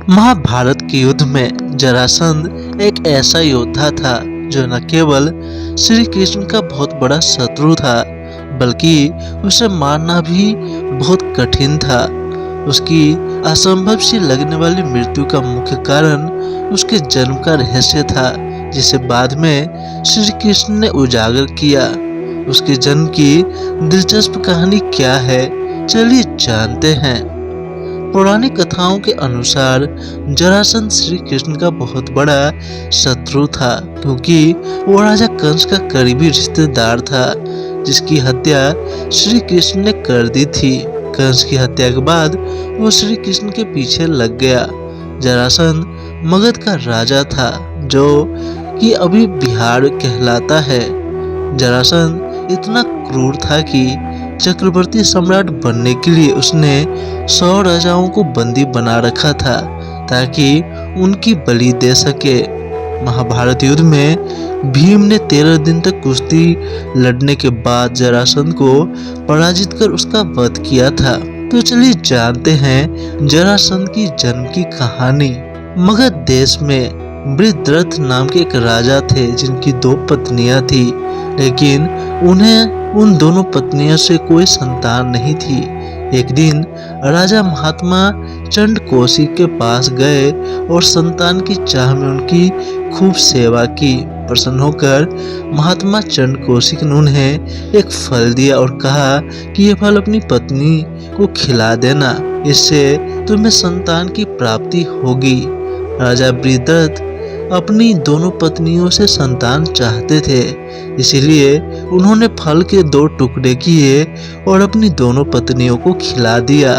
महाभारत के युद्ध में जरासंध एक ऐसा योद्धा था जो न केवल श्री कृष्ण का बहुत बड़ा शत्रु था, बल्कि उसे मारना भी बहुत कठिन था। उसकी असंभव सी लगने वाली मृत्यु का मुख्य कारण उसके जन्म का रहस्य था, जिसे बाद में श्री कृष्ण ने उजागर किया। उसके जन्म की दिलचस्प कहानी क्या है, चलिए जानते हैं। पौराणिक कथाओं के अनुसार जरासंध श्री कृष्ण का बहुत बड़ा शत्रु था, क्योंकि वो राजा कंस का करीबी रिश्तेदार था, जिसकी हत्या श्री कृष्ण ने कर दी थी। कंस की हत्या के बाद वो श्री कृष्ण के पीछे लग गया। जरासंध मगध का राजा था, जो कि अभी बिहार कहलाता है। जरासंध इतना क्रूर था कि चक्रवर्ती सम्राट बनने के लिए उसने 100 राजाओं को बंदी बना रखा था, ताकि उनकी बलि दे सके। महाभारत युद्ध में भीम ने 13 दिन तक कुश्ती लड़ने के बाद जरासंध को पराजित कर उसका वध किया था। तो चलिए जानते हैं जरासंध की जन्म की कहानी। मगध देश में वृत्रथ नाम के एक राजा थे, जिनकी 2 पत्नियां थी, लेकिन उन्हें उन दोनों पत्नियों से कोई संतान नहीं थी। एक दिन राजा महात्मा चंड कौशिक के पास गए और संतान की चाह में उनकी खूब सेवा की। प्रसन्न होकर महात्मा चंड कौशिक ने उन्हें एक फल दिया और कहा कि यह फल अपनी पत्नी को खिला देना, इससे तुम्हें संतान की प्राप्ति होगी। राजा वृत्रथ अपनी दोनों पत्नियों से संतान चाहते थे, इसीलिए उन्होंने फल के 2 टुकड़े किए और अपनी दोनों पत्नियों को खिला दिया।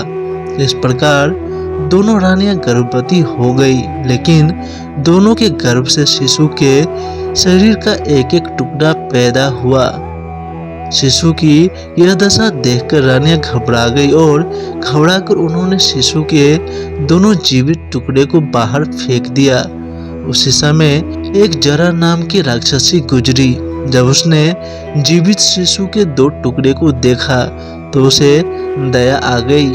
इस प्रकार दोनों रानियां गर्भवती हो गई, लेकिन दोनों के गर्भ से शिशु के शरीर का एक एक टुकड़ा पैदा हुआ। शिशु की यह दशा देखकर रानियां घबरा गई और घबराकर उन्होंने शिशु के दोनों जीवित टुकड़े को बाहर फेंक दिया। उसी समय एक जरा नाम की राक्षसी गुजरी। जब उसने जीवित शिशु के 2 टुकड़े को देखा तो उसे दया आ गई।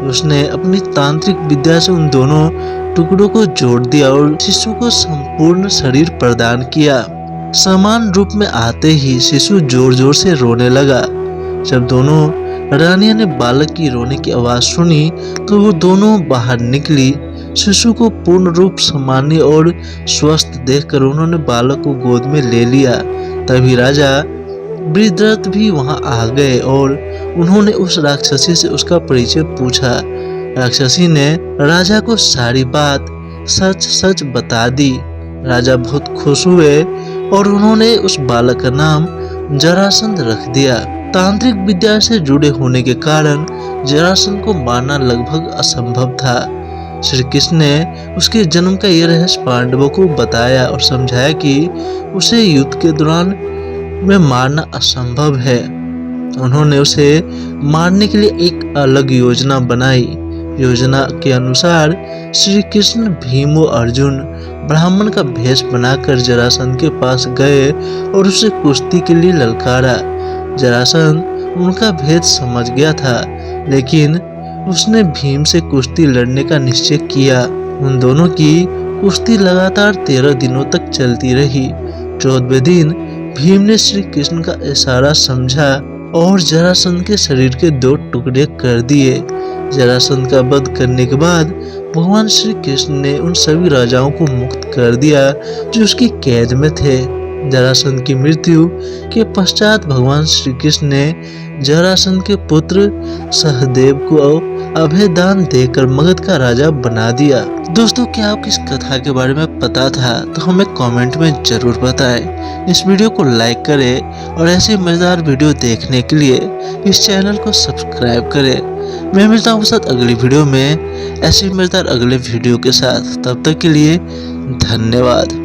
उसने अपनी तांत्रिक विद्या से उन दोनों टुकड़ों को जोड़ दिया और शिशु को संपूर्ण शरीर प्रदान किया। समान रूप में आते ही शिशु जोर जोर से रोने लगा। जब दोनों रानियों ने बालक की रोने की आवाज सुनी तो वो दोनों बाहर निकली। शिशु को पूर्ण रूप सामान्य और स्वस्थ देखकर उन्होंने बालक को गोद में ले लिया। तभी राजा वृत्रथ भी वहां आ गए और उन्होंने उस राक्षसी से उसका परिचय पूछा। राक्षसी ने राजा को सारी बात सच सच बता दी। राजा बहुत खुश हुए और उन्होंने उस बालक का नाम जरासंध रख दिया। तांत्रिक विद्या से जुड़े होने के कारण जरासंध को मारना लगभग असंभव था। श्री कृष्ण ने उसके जन्म का यह रहस्य पांडवों को बताया और समझाया कि उसे युद्ध के दौरान में मारना असंभव है। उन्होंने उसे मारने के लिए एक अलग योजना बनाई। योजना के अनुसार श्री कृष्ण, भीम और अर्जुन ब्राह्मण का भेष बनाकर जरासंध के पास गए और उसे कुश्ती के लिए ललकारा। जरासंध उनका भेद समझ गया था, लेकिन उसने भीम से कुश्ती लड़ने का निश्चय किया। उन दोनों की कुश्ती लगातार 13 दिनों तक चलती रही। 14वें दिन भीम ने श्री कृष्ण का इशारा समझा और जरासंध के शरीर के 2 टुकड़े कर दिए। जरासंध का वध करने के बाद भगवान श्री कृष्ण ने उन सभी राजाओं को मुक्त कर दिया जो उसकी कैद में थे। जरासंध की मृत्यु के पश्चात भगवान श्री कृष्ण ने जरासंध के पुत्र सहदेव को अभय दान देकर मगध का राजा बना दिया। दोस्तों, क्या आपको इस कथा के बारे में पता था? तो हमें कमेंट में जरूर बताएं। इस वीडियो को लाइक करें और ऐसे मजेदार वीडियो देखने के लिए इस चैनल को सब्सक्राइब करें। मैं मिलता हूँ साथ अगली वीडियो में ऐसे मजेदार अगले वीडियो के साथ। तब तक के लिए धन्यवाद।